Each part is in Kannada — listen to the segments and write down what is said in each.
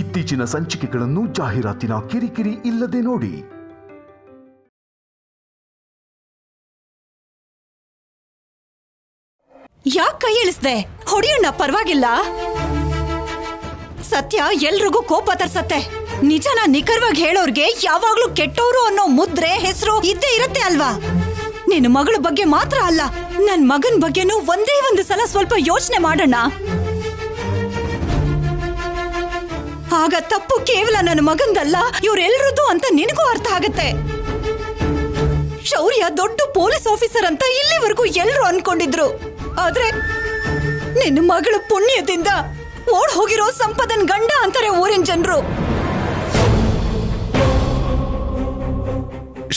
ಇತ್ತೀಚಿನ ಸಂಚಿಕೆಗಳನ್ನು ಜಾಹೀರಾತಿನ ಕಿರಿಕಿರಿ ಇಲ್ಲದೆ ನೋಡಿ. ಯಾಕೆ ಕೈ ಇಳಿಸ್ದೆ? ಹೊಡಿಯೋಣ, ಪರವಾಗಿಲ್ಲ. ಸತ್ಯ ಎಲ್ರಿಗೂ ಕೋಪ ತರ್ಸತ್ತೆ. ನಿಜನ ನಿಖರವಾಗಿ ಹೇಳೋರ್ಗೆ ಯಾವಾಗ್ಲೂ ಕೆಟ್ಟೋರು ಅನ್ನೋ ಮುದ್ರೆ ಹೆಸರು ಇದ್ದೇ ಇರತ್ತೆ ಅಲ್ವಾ? ನಿನ್ನ ಮಗಳ ಬಗ್ಗೆ ಮಾತ್ರ ಅಲ್ಲ, ನನ್ ಮಗನ್ ಬಗ್ಗೆನೂ ಒಂದೇ ಒಂದು ಸಲ ಸ್ವಲ್ಪ ಯೋಚನೆ ಮಾಡೋಣ. ಆಗ ತಪ್ಪು ಕೇವಲ ನನ್ನ ಮಗಂದಲ್ಲ, ಇವ್ರೆಲ್ರದ್ದು ಅಂತ ನಿನಗೂ ಅರ್ಥ ಆಗತ್ತೆ. ಶೌರ್ಯ ದೊಡ್ಡ ಪೊಲೀಸ್ ಆಫೀಸರ್ ಅಂತ ಇಲ್ಲಿವರೆಗೂ ಎಲ್ರು ಅನ್ಕೊಂಡಿದ್ರು. ಆದ್ರೆ ನಿನ್ನ ಮಗಳ ಪುಣ್ಯದಿಂದ ಓಡ್ ಹೋಗಿರೋ ಸಂಪದನ್ ಗಂಡ ಅಂತಾರೆ ಊರಿನ ಜನರು.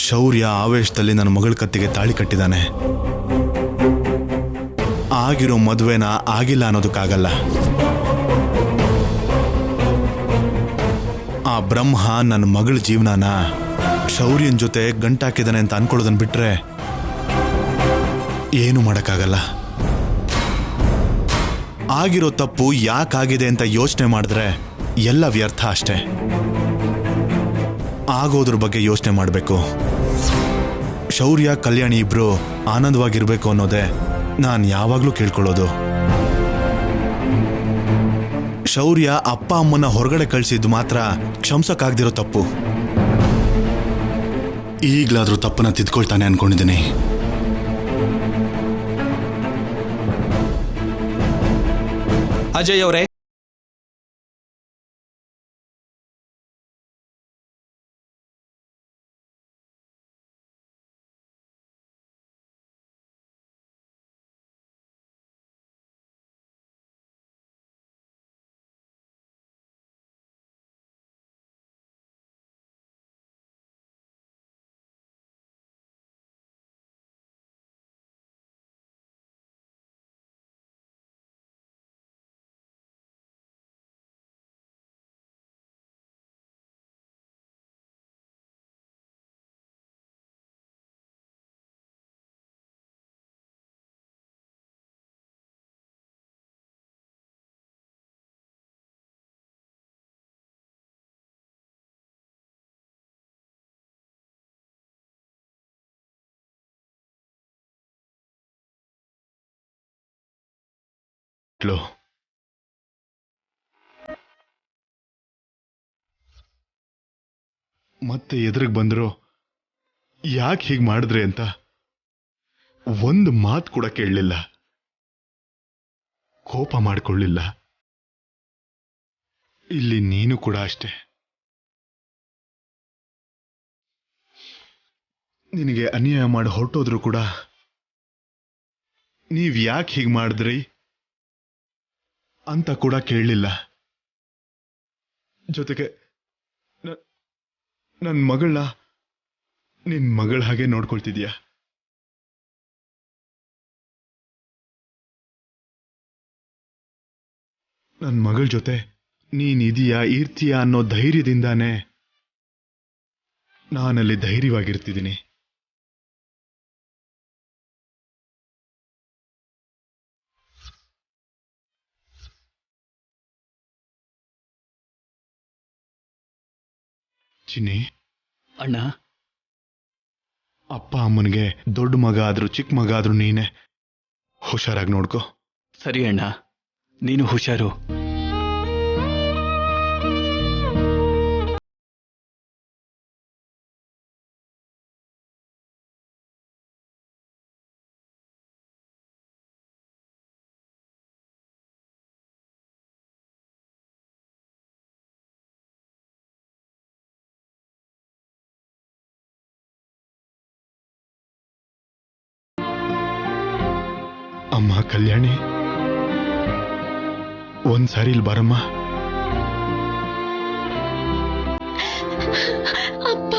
ಶೌರ್ಯ ಆವೇಶದಲ್ಲಿ ನನ್ನ ಮಗಳ ಕತ್ತಿಗೆ ತಾಳಿ ಕಟ್ಟಿದಾನೆ. ಆಗಿರೋ ಮದುವೆನ ಆಗಿಲ್ಲ ಅನ್ನೋದಕ್ಕಾಗಲ್ಲ. ಆ ಬ್ರಹ್ಮ ನನ್ನ ಮಗಳ ಜೀವನನ ಶೌರ್ಯನ ಜೊತೆ ಗಂಟಾಕಿದಾನೆ ಅಂತ ಅನ್ಕೊಳ್ಳೋದನ್ನ ಬಿಟ್ರೆ ಏನು ಮಾಡೋಕ್ಕಾಗಲ್ಲ. ಆಗಿರೋ ತಪ್ಪು ಯಾಕಾಗಿದೆ ಅಂತ ಯೋಚನೆ ಮಾಡಿದ್ರೆ ಎಲ್ಲ ವ್ಯರ್ಥ ಅಷ್ಟೇ. ಆಗೋದ್ರ ಬಗ್ಗೆ ಯೋಚನೆ ಮಾಡಬೇಕು. ಶೌರ್ಯ ಕಲ್ಯಾಣಿ ಇಬ್ರು ಆನಂದವಾಗಿರ್ಬೇಕು ಅನ್ನೋದೇ ನಾನು ಯಾವಾಗಲೂ ಕೇಳ್ಕೊಳ್ಳೋದು. ಶೌರ್ಯ ಅಪ್ಪ ಅಮ್ಮನ ಹೊರಗಡೆ ಕಳಿಸಿದ್ದು ಮಾತ್ರ ಕ್ಷಮಿಸಕ್ಕಾಗ್ದಿರೋ ತಪ್ಪು. ಈಗಲಾದ್ರೂ ತಪ್ಪನ್ನ ತಿದ್ಕೊಳ್ತಾನೆ ಅನ್ಕೊಂಡಿದ್ದೀನಿ. ಅಜಯ್ ಅವರೇ, ಮತ್ತೆ ಎದುರಿಗೆ ಬಂದ್ರು ಯಾಕೆ ಹೀಗೆ ಮಾಡಿದ್ರೆ ಅಂತ ಒಂದು ಮಾತು ಕೂಡ ಕೇಳಲಿಲ್ಲ, ಕೋಪ ಮಾಡಿಕೊಳ್ಳಿಲ್ಲ. ಇಲ್ಲಿ ನೀನು ಕೂಡ ಅಷ್ಟೆ. ನಿನಗೆ ಅನ್ಯಾಯ ಮಾಡಿ ಹೊರಟೋದ್ರು ಕೂಡ ನೀವ್ ಯಾಕೆ ಹೀಗೆ ಮಾಡಿದ್ರಿ ಅಂತ ಕೂಡ ಕೇಳಲಿಲ್ಲ. ಜೊತೆಗೆ ನನ್ನ ಮಗಳನ್ನ ನಿನ್ ಮಗಳ ಹಾಗೆ ನೋಡ್ಕೊಳ್ತಿದ್ಯಾ. ನನ್ನ ಮಗಳ ಜೊತೆ ನೀನಿದೀಯಾ ಇರ್ತೀಯಾ ಅನ್ನೋ ಧೈರ್ಯದಿಂದಾನೇ ನಾನಲ್ಲಿ ಧೈರ್ಯವಾಗಿರ್ತಿದ್ದೀನಿ. ಚಿನ್ನಿ ಅಣ್ಣ, ಅಪ್ಪ ಅಮ್ಮನಿಗೆ ದೊಡ್ಡ ಮಗ ಆದ್ರೂ ಚಿಕ್ಕ ಮಗ ಆದ್ರೂ ನೀನೆ. ಹುಷಾರಾಗಿ ನೋಡ್ಕೋ. ಸರಿ ಅಣ್ಣ, ನೀನು ಹುಷಾರು. ಅಮ್ಮ ಕಲ್ಯಾಣಿ, ಒಂದ್ಸಾರಿ ಇಲ್ಲಿ ಬಾರಮ್ಮ. ಅಪ್ಪ,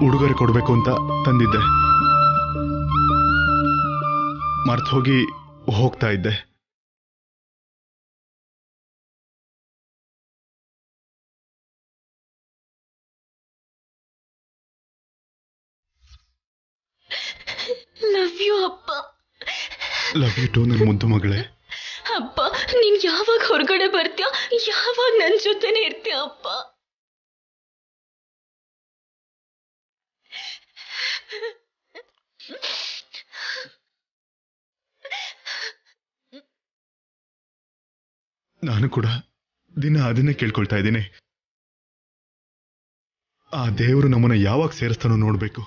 ಉಡುಗೊರೆ ಕೊಡಬೇಕು ಅಂತ ತಂದಿದ್ದೆ. ಮರ್ತು ಹೋಗಿ ಹೋಗ್ತಾ ಇದ್ದೆ. ಲವ್ ಯು ಅಪ್ಪ. ಲವ್ ಯು ಟು ನನ್ನ ಮುದ್ದು ಮಗಳೇ. ಅಪ್ಪ ನೀನ್ ಯಾವಾಗ ಹೊರಗಡೆ ಬರ್ತೀಯ, ಯಾವಾಗ ನನ್ ಜೊತೆನೆ ಇರ್ತೀಯ ಅಪ್ಪ. ನಾನು ಕೂಡ ದಿನ ಅದನ್ನೇ ಕೇಳ್ಕೊಳ್ತಾ ಇದ್ದೀನಿ. ಆ ದೇವರು ನಮ್ಮನ್ನ ಯಾವಾಗ ಸೇರಿಸ್ತಾನೋ ನೋಡ್ಬೇಕು.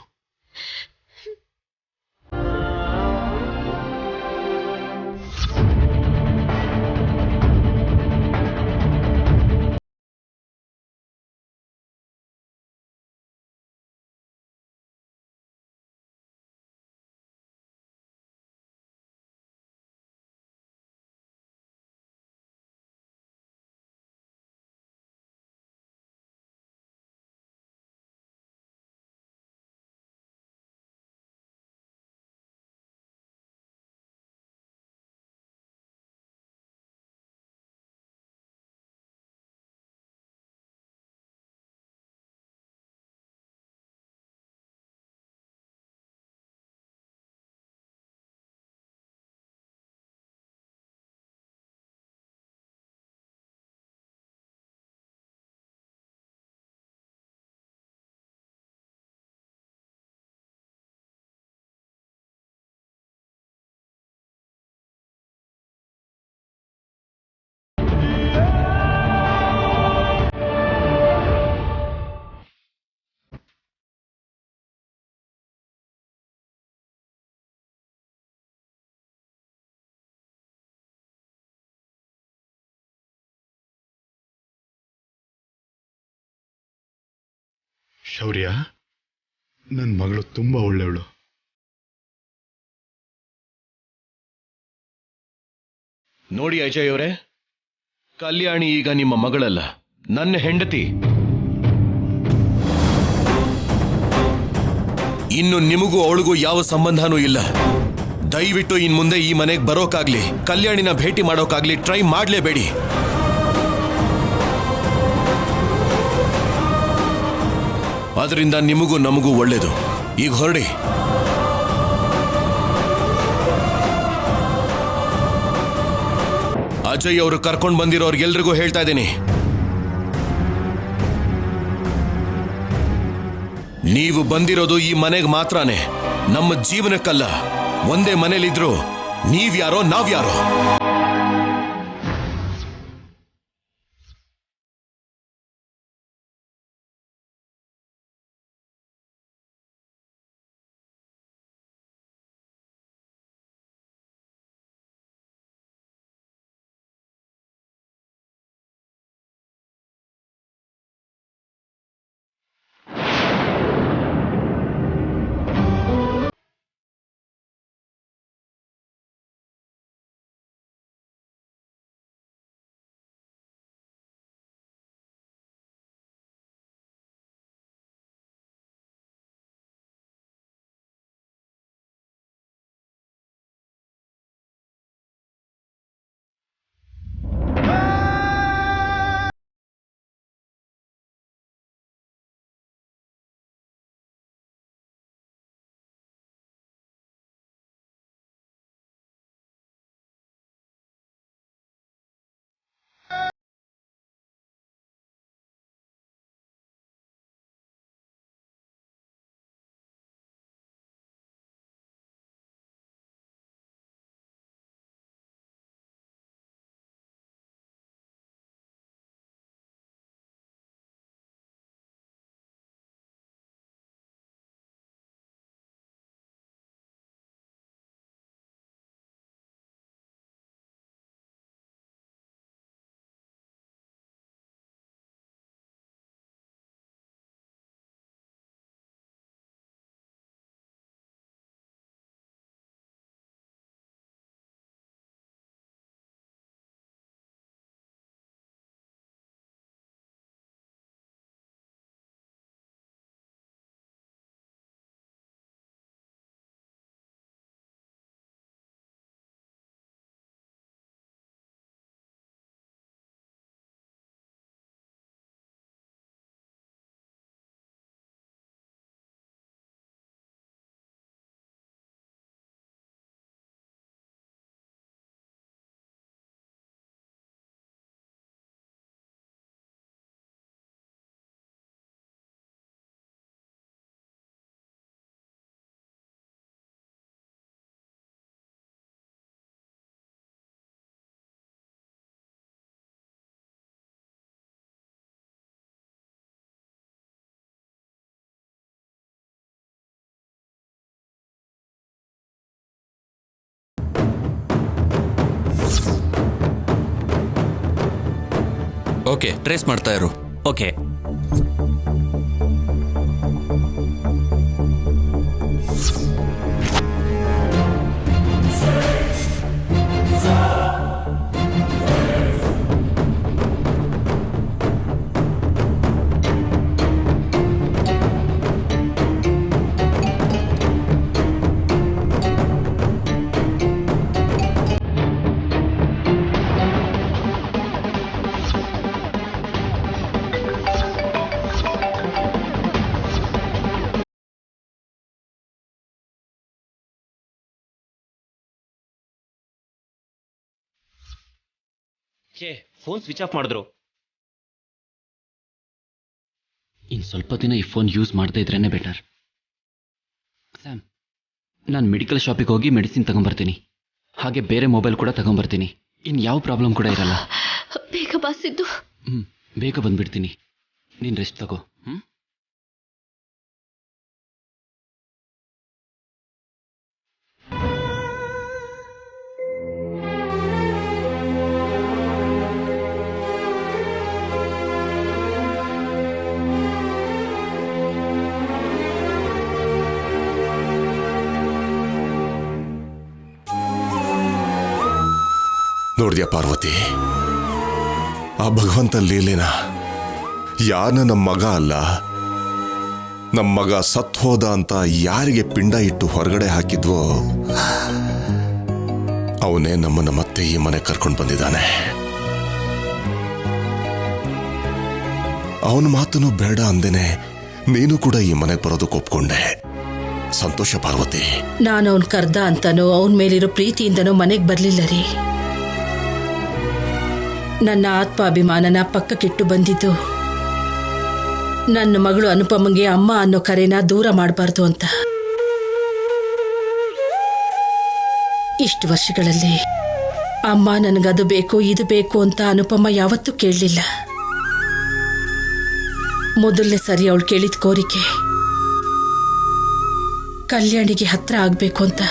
ಶೌರ್ಯ, ನನ್ನ ಮಗಳು ತುಂಬಾ ಒಳ್ಳೆಯವಳು. ನೋಡಿ ಅಜಯ್ ಅವರೇ, ಕಲ್ಯಾಣಿ ಈಗ ನಿಮ್ಮ ಮಗಳಲ್ಲ, ನನ್ನ ಹೆಂಡತಿ. ಇನ್ನು ನಿಮಗೂ ಅವಳಿಗೂ ಯಾವ ಸಂಬಂಧನೂ ಇಲ್ಲ. ದಯವಿಟ್ಟು ಇನ್ ಮುಂದೆ ಈ ಮನೆಗೆ ಬರೋಕಾಗ್ಲಿ, ಕಲ್ಯಾಣಿನ ಭೇಟಿ ಮಾಡೋಕಾಗ್ಲಿ ಟ್ರೈ ಮಾಡಲೇಬೇಡಿ. ಅದರಿಂದ ನಿಮಗೂ ನಮಗೂ ಒಳ್ಳೇದು. ಈಗ ಹೊರಡಿ. ಅಜಯ್ ಅವರು ಕರ್ಕೊಂಡು ಬಂದಿರೋರ್ಗೆಲ್ರಿಗೂ ಹೇಳ್ತಾ ಇದ್ದೀನಿ, ನೀವು ಬಂದಿರೋದು ಈ ಮನೆಗೆ ಮಾತ್ರನೇ, ನಮ್ಮ ಜೀವನಕ್ಕಲ್ಲ. ಒಂದೇ ಮನೇಲಿದ್ರು ನೀವ್ಯಾರೋ ನಾವ್ಯಾರೋ. ಓಕೆ, ಟ್ರೇಸ್ ಮಾಡ್ತಾ ಇರು. ಓಕೆ. ಫೋನ್ ಸ್ವಿಚ್ ಆಫ್ ಮಾಡಿದ್ರು. ಇನ್ ಸ್ವಲ್ಪ ದಿನ ಈ ಫೋನ್ ಯೂಸ್ ಮಾಡದೇ ಇದ್ರೇನೆ ಬೆಟರ್. ಸ್ಯಾಮ್, ನಾನು ಮೆಡಿಕಲ್ ಶಾಪಿಗೆ ಹೋಗಿ ಮೆಡಿಸಿನ್ ತಗೊಂಬರ್ತೀನಿ. ಹಾಗೆ ಬೇರೆ ಮೊಬೈಲ್ ಕೂಡ ತಗೊಂಬರ್ತೀನಿ. ಇನ್ ಯಾವ ಪ್ರಾಬ್ಲಮ್ ಕೂಡ ಇರಲ್ಲ. ಬೇಗ ಬಾಸಿದ್ದು. ಬೇಗ ಬಂದ್ಬಿಡ್ತೀನಿ. ನೀನ್ ರೆಸ್ಟ್ ತಗೋ. ನೋಡ್ದ್ಯಾ ಪಾರ್ವತಿ, ಆ ಭಗವಂತ ಲೀಲೆನ ಯಾರನ್ನ ನಮ್ಮ ಮಗ ಅಲ್ಲ, ನಮ್ಮ ಮಗ ಸತ್ ಹೋದ ಅಂತ ಯಾರಿಗೆ ಪಿಂಡ ಇಟ್ಟು ಹೊರಗಡೆ ಹಾಕಿದ್ವೋ ಅವನೇ ನಮ್ಮನ್ನ ಮತ್ತೆ ಈ ಮನೆ ಕರ್ಕೊಂಡು ಬಂದಿದ್ದಾನೆ. ಅವನ ಮಾತನ್ನು ಬೇಡ ಅಂದೇನೆ ನೀನು ಕೂಡ ಈ ಮನೆಗೆ ಬರೋದಕ್ಕೆ ಒಪ್ಕೊಂಡೆ. ಸಂತೋಷ ಪಾರ್ವತಿ. ನಾನು ಅವನ್ ಕರ್ದ ಅಂತಾನೋ ಅವನ ಮೇಲಿರೋ ಪ್ರೀತಿಯಿಂದನೋ ಮನೆಗೆ ಬರ್ಲಿಲ್ಲ ರೀ. ನನ್ನ ಆತ್ಮಾಭಿಮಾನನ ಪಕ್ಕಕ್ಕಿಟ್ಟು ಬಂದಿದ್ದು ನನ್ನ ಮಗಳು ಅನುಪಮಗೆ ಅಮ್ಮ ಅನ್ನೋ ಕರೆನ ದೂರ ಮಾಡಬಾರ್ದು ಅಂತ. ಇಷ್ಟು ವರ್ಷಗಳಲ್ಲಿ ಅಮ್ಮ ನನಗದು ಬೇಕು ಇದು ಬೇಕು ಅಂತ ಅನುಪಮ ಯಾವತ್ತೂ ಕೇಳಲಿಲ್ಲ. ಮೊದಲನೇ ಸರಿ ಅವಳು ಕೇಳಿದ ಕೋರಿಕೆ ಕಲ್ಯಾಣಿಗೆ ಹತ್ರ ಆಗ್ಬೇಕು ಅಂತ.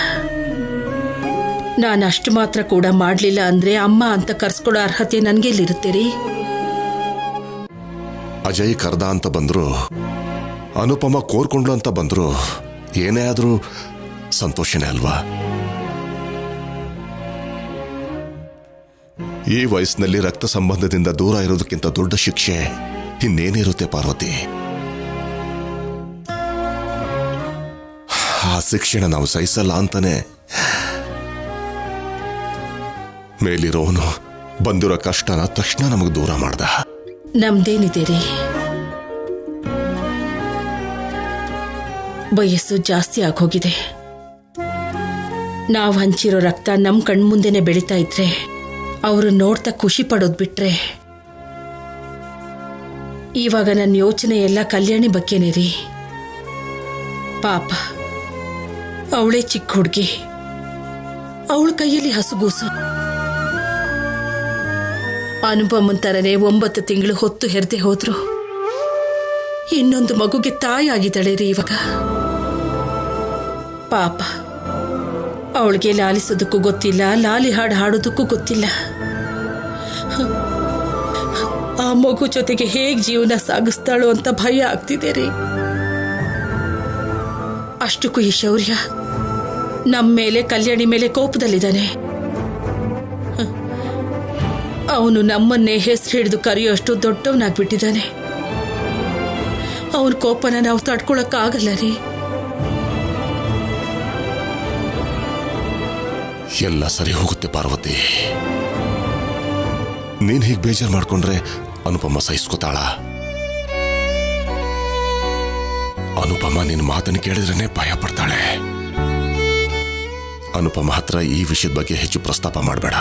ನಾನು ಅಷ್ಟು ಮಾತ್ರ ಕೂಡ ಮಾಡಲಿಲ್ಲ ಅಂದ್ರೆ ಅಮ್ಮ ಅಂತ ಕರ್ಸ್ಕೊಡೋ ಅರ್ಹತೆ ನನಗೆಲ್ಲಿರುತ್ತೆ ರೀ? ಅಜಯ್ ಕರ್ದ ಅಂತ ಬಂದ್ರು, ಅನುಪಮ ಕೋರ್ಕೊಂಡ್ಲು ಅಂತ ಬಂದ್ರು, ಏನೇ ಆದ್ರೂ ಸಂತೋಷನೇ ಅಲ್ವಾ? ಈ ವಯಸ್ಸಿನಲ್ಲಿ ರಕ್ತ ಸಂಬಂಧದಿಂದ ದೂರ ಇರೋದಕ್ಕಿಂತ ದೊಡ್ಡ ಶಿಕ್ಷೆ ಇನ್ನೇನಿರುತ್ತೆ ಪಾರ್ವತಿ? ಆ ಶಿಕ್ಷೆನ ನಾವು ಸಹಿಸಲ್ಲ ಅಂತಾನೆ ಮೇಲಿರೋನು ಬಂದಿರೋ ಕಷ್ಟನ ತಕ್ಷಣ ನಮಗೆ ದೂರ ಮಾಡ್ದ. ನಮ್ದೇನಿದೆ ರೀ, ವಯಸ್ಸು ಜಾಸ್ತಿ ಆಗೋಗಿದೆ. ನಾವು ಹಂಚಿರೋ ರಕ್ತ ನಮ್ಮ ಕಣ್ಮುಂದೆನೆ ಬೆಳೀತಾ ಇದ್ರೆ ಅವರು ನೋಡ್ತಾ ಖುಷಿ ಪಡೋದು ಬಿಟ್ರೆ, ಇವಾಗ ನನ್ನ ಯೋಚನೆ ಎಲ್ಲ ಕಲ್ಯಾಣಿ ಬಗ್ಗೆನೇ ರೀ. ಪಾಪ, ಅವಳೇ ಚಿಕ್ಕ ಹುಡುಗಿ, ಅವಳ ಕೈಯಲ್ಲಿ ಹಸುಗೂಸು. ಅನುಪಮನ್ ತರನೇ 9 ತಿಂಗಳು ಹೊತ್ತು ಹೆರ್ದೆ ಹೋದ್ರು. ಇನ್ನೊಂದು ಮಗುಗೆ ತಾಯಿ ಆಗಿದ್ದಾಳೆ ರೀ ಇವಾಗ. ಪಾಪ, ಅವಳಿಗೆ ಲಾಲಿಸೋದಕ್ಕೂ ಗೊತ್ತಿಲ್ಲ, ಲಾಲಿ ಹಾಡು ಹಾಡೋದಕ್ಕೂ ಗೊತ್ತಿಲ್ಲ. ಆ ಮಗು ಜೊತೆಗೆ ಹೇಗೆ ಜೀವನ ಸಾಗಿಸ್ತಾಳೋ ಅಂತ ಭಯ ಆಗ್ತಿದೆ ರೀ. ಅಷ್ಟಕ್ಕೂ ಈ ಶೌರ್ಯ ನಮ್ಮ ಮೇಲೆ, ಕಲ್ಯಾಣಿ ಮೇಲೆ ಕೋಪದಲ್ಲಿದ್ದಾನೆ. ಅವನು ನಮ್ಮನ್ನೇ ಹೆಸರು ಹಿಡಿದು ಕರೆಯೋಷ್ಟು ದೊಡ್ಡವನಾಗ್ಬಿಟ್ಟಿದ್ದಾನೆ. ಅವನ ಕೋಪನ ನಾವು ತಡ್ಕೊಳಕ್ಕಾಗಲ್ಲ ರೀ. ಎಲ್ಲ ಸರಿ ಹೋಗುತ್ತೆ ಪಾರ್ವತಿ. ನೀನ್ ಹೀಗೆ ಬೇಜಾರು ಮಾಡ್ಕೊಂಡ್ರೆ ಅನುಪಮ ಸಹಿಸ್ಕೋತಾಳ? ಅನುಪಮ ನಿನ್ನ ಮಾತನ್ನು ಕೇಳಿದ್ರೇನೆ ಭಯ ಪಡ್ತಾಳೆ. ಅನುಪಮ ಹತ್ರ ಈ ವಿಷಯದ ಬಗ್ಗೆ ಹೆಚ್ಚು ಪ್ರಸ್ತಾಪ ಮಾಡಬೇಡ.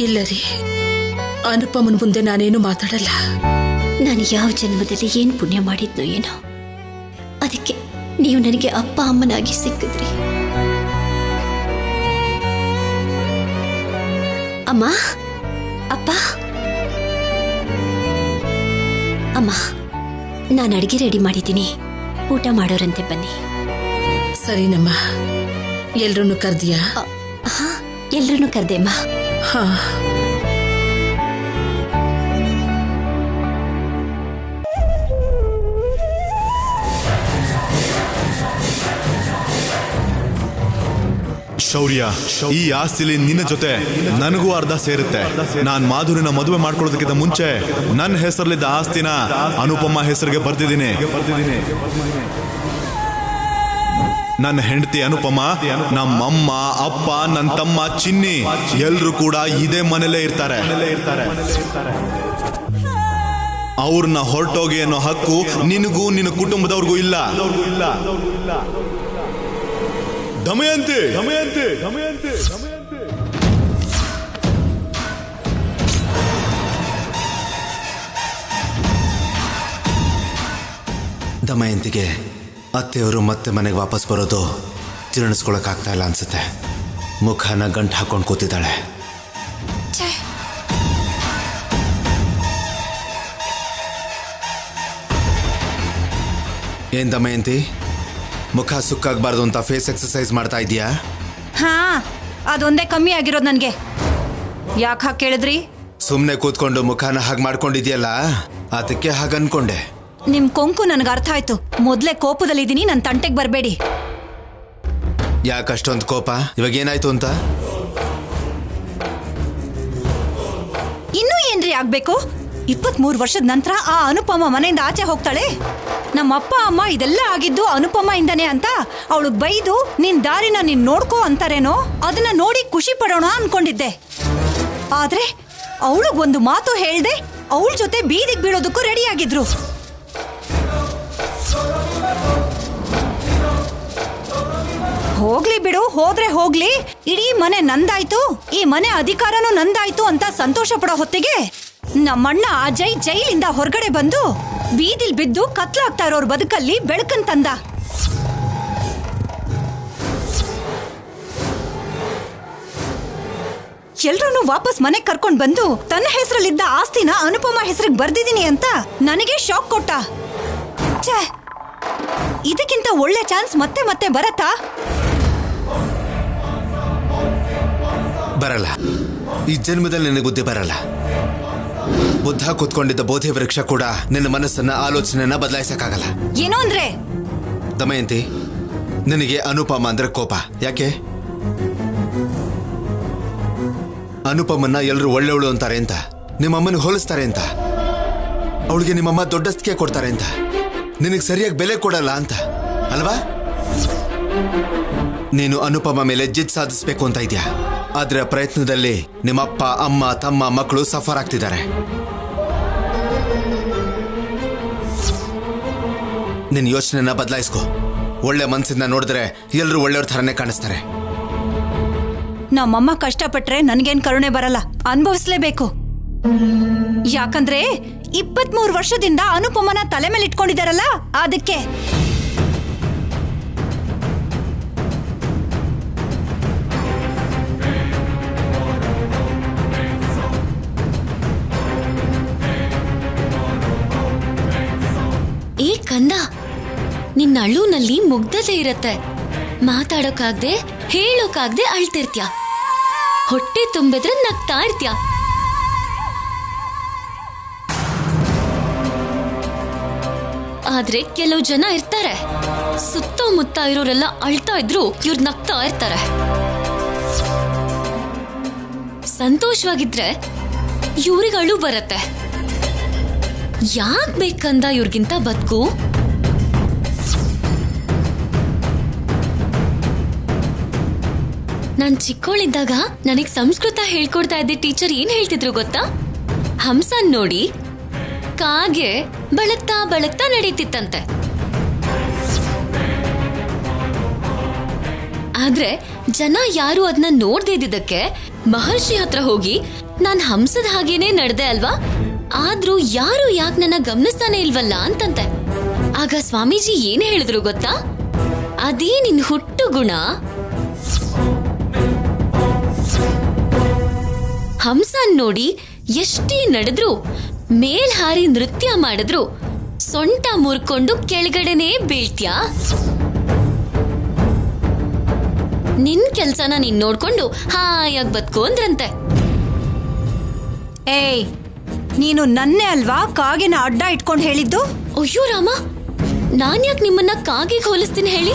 ಇಲ್ಲ ರೀ, ಅನುಪಮನ ಮುಂದೆ ನಾನೇನು ಮಾತಾಡಲ್ಲ. ನಾನು ಯಾವ ಜನ್ಮದಲ್ಲಿ ಏನು ಪುಣ್ಯ ಮಾಡಿದ್ನೋ ಏನೋ, ಅದಕ್ಕೆ ನೀವು ನನಗೆ ಅಪ್ಪ ಅಮ್ಮನಾಗಿ ಸಿಕ್ಕಿದ್ರಿ. ಅಮ್ಮ, ಅಪ್ಪ, ಅಮ್ಮ, ನಾನು ಅಡಿಗೆ ರೆಡಿ ಮಾಡಿದ್ದೀನಿ, ಊಟ ಮಾಡೋರಂತೆ ಬನ್ನಿ. ಸರಿನಮ್ಮ. ಎಲ್ರನ್ನೂ ಕರ್ದಿಯಾ? ಹಾ, ಎಲ್ರನ್ನೂ ಕರ್ದೆಮ್ಮ. ಶೌರ್ಯ, ಈ ಆಸ್ತಿಲಿ ನಿನ್ನ ಜೊತೆ ನನಗೂ ಅರ್ಧ ಸೇರುತ್ತೆ. ನಾನ್ ಮಾಧುರಿನ ಮದುವೆ ಮಾಡ್ಕೊಳ್ಳೋದಕ್ಕಿಂತ ಮುಂಚೆ ನನ್ನ ಹೆಸರಲ್ಲಿದ್ದ ಆಸ್ತಿನ ಅನುಪಮ ಹೆಸರಿಗೆ ಬರ್ತಿದ್ದೀನಿ. ನನ್ನ ಹೆಂಡತಿ ಅನುಪಮ, ನಮ್ಮಮ್ಮ, ಅಪ್ಪ, ನನ್ನ ತಮ್ಮ ಚಿನ್ನಿ ಎಲ್ರು ಕೂಡ ಇದೇ ಮನೇಲೇ ಇರ್ತಾರೆ. ಅವ್ರನ್ನ ಹೊರಟೋಗಿ ಅನ್ನೋ ಹಕ್ಕು ನಿನಗೂ ನಿನ್ನ ಕುಟುಂಬದವ್ರಿಗೂ ಇಲ್ಲ. ದಮಯಂತಿ, ದಮಯಂತಿ, ದಮಯಂತಿ, ದಮಯಂತಿ. ದಮಯಂತಿಗೆ ಅತ್ತೆಯವರು ಮತ್ತೆ ಮನೆಗೆ ವಾಪಸ್ ಬರೋದು ಜೀರ್ಣಿಸ್ಕೊಳಕ್ಕಾಗ್ತಾ ಇಲ್ಲ ಅನ್ಸುತ್ತೆ. ಮುಖನ ಗಂಟು ಹಾಕೊಂಡು ಕೂತಿದ್ದಾಳೆ. ಏನ್ ದಮಯಂತಿ, ಮುಖ ಸುಕ್ಕಾಗಬಾರ್ದು ಅಂತ ಫೇಸ್ ಎಕ್ಸರ್ಸೈಸ್ ಮಾಡ್ತಾ ಇದೀಯಾ? ಹಾ, ಅದೊಂದೇ ಕಮ್ಮಿ ಆಗಿರೋದು ನನ್ಗೆ. ಯಾಕೆ ಹಾಗೆ ಕೇಳಿದ್ರಿ? ಸುಮ್ಮನೆ ಕೂತ್ಕೊಂಡು ಮುಖನ ಹಾಗೆ ಮಾಡ್ಕೊಂಡಿದ್ಯಲ್ಲ, ಅದಕ್ಕೆ ಹಾಗೆ ಅನ್ಕೊಂಡೆ. ನಿಮ್ ಕೊಂಕು ನನಗೆ ಅರ್ಥ ಆಯ್ತು. ಮೊದ್ಲೇ ಕೋಪದಲ್ಲಿದ್ದೀನಿ, ನನ್ನ ತಂಟೆಗೆ ಬರಬೇಡಿ. ಯಾಕಷ್ಟೊಂದು ಕೋಪ? ಇವಾಗ ಏನಾಯ್ತು ಅಂತ? ಇನ್ನೂ ಏನ್ರಿ ಆಗ್ಬೇಕು? 23 ವರ್ಷದ ನಂತರ ಆ ಅನುಪಮ ಮನೆಯಿಂದ ಆಚೆ ಹೋಗ್ತಾಳೆ. ನಮ್ಮ ಅಪ್ಪ ಅಮ್ಮ ಇದೆಲ್ಲ ಆಗಿದ್ದು ಅನುಪಮ ಇಂದಾನೆ ಅಂತ ಅವಳಿಗೆ ಬೈದು ನಿನ್ ದಾರಿನ ನೀನ್ ನೋಡ್ಕೋ ಅಂತಾರೇನೋ, ಅದನ್ನ ನೋಡಿ ಖುಷಿ ಪಡೋಣ ಅನ್ಕೊಂಡಿದ್ದೆ. ಆದ್ರೆ ಅವಳಿಗೆ ಒಂದು ಮಾತು ಹೇಳ್ದೆ ಅವಳ ಜೊತೆ ಬೀದಿಗೆ ಬೀಳೋದಕ್ಕೂ ರೆಡಿ ಆಗಿದ್ರು. ಹೋಗ್ಲಿ ಬಿಡು, ಹೋದ್ರೆ ಹೋಗ್ಲಿ. ಇಡೀ ಮನೆ ನಂದಾಯ್ತು, ಈ ಮನೆ ಅಧಿಕಾರನೂ ನಂದಾಯ್ತು ಅಂತ ಸಂತೋಷ ಪಡೋ ಹೊತ್ತಿಗೆ ನಮ್ಮಣ್ಣ ಅಜಯ್ ಜೈಲಿಂದ ಹೊರಗಡೆ ಬಂದು ಬೀದಿಲ್ ಬಿದ್ದು ಕತ್ಲಾಗ್ತಾ ಇರೋರ್ ಬದುಕಲ್ಲಿ ಬೆಳಕನ್ ತಂದ. ಎಲ್ರೂ ವಾಪಸ್ ಮನೆಗೆ ಕರ್ಕೊಂಡ್ ಬಂದು ತನ್ನ ಹೆಸರಲ್ಲಿದ್ದ ಆಸ್ತಿನ ಅನುಪಮ ಹೆಸರಿಗೆ ಬರ್ದಿದ್ದೀನಿ ಅಂತ ನನಗೆ ಶಾಕ್ ಕೊಟ್ಟ. ಛೇ, ಇದಕ್ಕಿಂತ ಒಳ್ಳೆ ಚಾನ್ಸ್ ಮತ್ತೆ ಮತ್ತೆ ಬರತ್ತಾ? ಬರಲ್ಲ. ಈ ಜನ್ಮದಲ್ಲಿ ನಿನಗೆ ಬುದ್ಧಿ ಬರಲ್ಲ. ಬುದ್ಧ ಕೂತ್ಕೊಂಡಿದ್ದ ಬೋಧಿ ವೃಕ್ಷ ಕೂಡ ನಿನ್ನ ಮನಸ್ಸನ್ನ, ಆಲೋಚನೆಯನ್ನ ಬದಲಾಯಿಸಕ್ಕಾಗಲ್ಲ. ಏನೋ ಅಂದ್ರೆ? ದಮಯಂತಿ, ನಿನಗೆ ಅನುಪಮ ಅಂದ್ರೆ ಕೋಪ ಯಾಕೆ? ಅನುಪಮನ್ನ ಎಲ್ಲರೂ ಒಳ್ಳೆವಳು ಅಂತಾರೆ ಅಂತ, ನಿಮ್ಮಮ್ಮನ ಹೋಲಿಸ್ತಾರೆ ಅಂತ, ಅವಳಿಗೆ ನಿಮ್ಮಮ್ಮ ದೊಡ್ಡಸ್ತಿಕೆ ಕೊಡ್ತಾರೆ ಅಂತ, ನಿನಗೆ ಸರಿಯಾಗಿ ಬೆಲೆ ಕೊಡಲ್ಲ ಅಂತ ಅಲ್ವಾ? ನೀನು ಅನುಪಮ ಮೇಲೆ ಜಿತ್ ಸಾಧಿಸ್ಬೇಕು ಅಂತ ಇದೆಯಾ? ಆದ್ರೆ ಪ್ರಯತ್ನದಲ್ಲಿ ನಿಮ್ಮಪ್ಪ, ಅಮ್ಮ, ತಮ್ಮ, ಮಕ್ಕಳು ಸಫರ್ ಆಗ್ತಿದ್ದಾರೆ. ನಿನ್ನ ಯೋಚನೆನ ಬದಲಾಯಿಸ್ಕೊ. ಒಳ್ಳೆ ಮನಸ್ಸಿಂದ ನೋಡಿದ್ರೆ ಎಲ್ಲರೂ ಒಳ್ಳೆಯವ್ರ ಥರನೇ ಕಾಣಿಸ್ತಾರೆ. ನಮ್ಮಮ್ಮ ಕಷ್ಟಪಟ್ರೆ ನನ್ಗೇನ್ ಕರುಣೆ ಬರಲ್ಲ, ಅನುಭವಿಸ್ಲೇಬೇಕು. ಯಾಕಂದ್ರೆ 23 ವರ್ಷದಿಂದ ಅನುಪಮನ ತಲೆ ಮೇಲೆ ಇಟ್ಕೊಂಡಿದಾರಲ್ಲ, ಅದಕ್ಕೆ. ಏ ಕಂದ, ನಿನ್ನ ಅಳುನಲ್ಲಿ ಮುಗ್ಧತೆ ಇರತ್ತೆ. ಮಾತಾಡೋಕಾಗ್ದೆ, ಹೇಳೋಕಾಗ್ದೆ ಅಳ್ತಿರ್ತ್ಯ. ಹೊಟ್ಟೆ ತುಂಬಿದ್ರೆ ನಗ್ತಾ ಇರ್ತ್ಯ. ಆದ್ರೆ ಕೆಲವು ಜನ ಇರ್ತಾರೆ, ಸುತ್ತಮುತ್ತ ಇರೋರೆಲ್ಲ ಅಳ್ತಾ ಇದ್ರು ಇವ್ರು ನಗ್ತಾ ಇರ್ತಾರೆ. ಸಂತೋಷವಾಗಿದ್ರೆ ಇವ್ರಿಗೆ ಅಳು ಬರತ್ತೆ. ಯಾಕ್ ಬೇಕಂದ ಇವ್ರಿಗಿಂತ ಬದುಕು? ನಾನ್ ಚಿಕ್ಕವಳಿದ್ದಾಗ ನನಗ್ ಸಂಸ್ಕೃತ ಹೇಳ್ಕೊಡ್ತಾ ಇದ್ದ ಟೀಚರ್ ಏನ್ ಹೇಳ್ತಿದ್ರು ಗೊತ್ತಾ? ಹಂಸನ್ ನೋಡಿ ಕಾಗೆ ಬಳಕ್ತಾ ಬಳಕ್ತಾ ನಡೀತಿತ್ತಂತೆ. ಆದ್ರೆ ಜನ ಯಾರು ಅದನ್ನ ನೋಡ್ದೇ ಇದ್ದಿದ್ದಕ್ಕೆ ಮಹರ್ಷಿ ಹತ್ರ ಹೋಗಿ ನಾನ್ ಹಂಸದ ಹಾಗೇನೆ ನಡೆದೆ ಅಲ್ವಾ, ಆದ್ರೂ ಯಾರು ಯಾಕೆ ನನ್ನ ಗಮನಿಸ್ತಾನೆ ಇಲ್ವಲ್ಲ ಅಂತಂತೆ. ಆಗ ಸ್ವಾಮೀಜಿ ಏನ್ ಹೇಳಿದ್ರು ಗೊತ್ತಾ? ಅದೇ ನಿನ್ ಹುಟ್ಟು ಗುಣ. ಹಂಸನ್ ನೋಡಿ ಎಷ್ಟೇ ನಡೆದ್ರು, ಮೇಲ್ ಹಾರಿ ನೃತ್ಯ ಮಾಡಿದ್ರು ಸೊಂಟ ಮುರ್ಕೊಂಡು ಕೆಳಗಡೆನೆ ಬೀಳ್ತ್ಯಾ? ನಿನ್ ಕೆಲ್ಸನ ನೀನ್ ನೋಡ್ಕೊಂಡು ಹಾಯಾಗಿ ಬದುಕು ಅಂದ್ರಂತೆ. ಏಯ್, ನೀನು ನನ್ನೇ ಅಲ್ವಾ ಕಾಗೆನ ಅಡ್ಡ ಇಟ್ಕೊಂಡು ಹೇಳಿದ್ದು? ಅಯ್ಯೋ ರಾಮ, ನಾನ್ ಯಾಕೆ ನಿಮ್ಮನ್ನ ಕಾಗೆಗೆ ಹೋಲಿಸ್ತೀನಿ ಹೇಳಿ?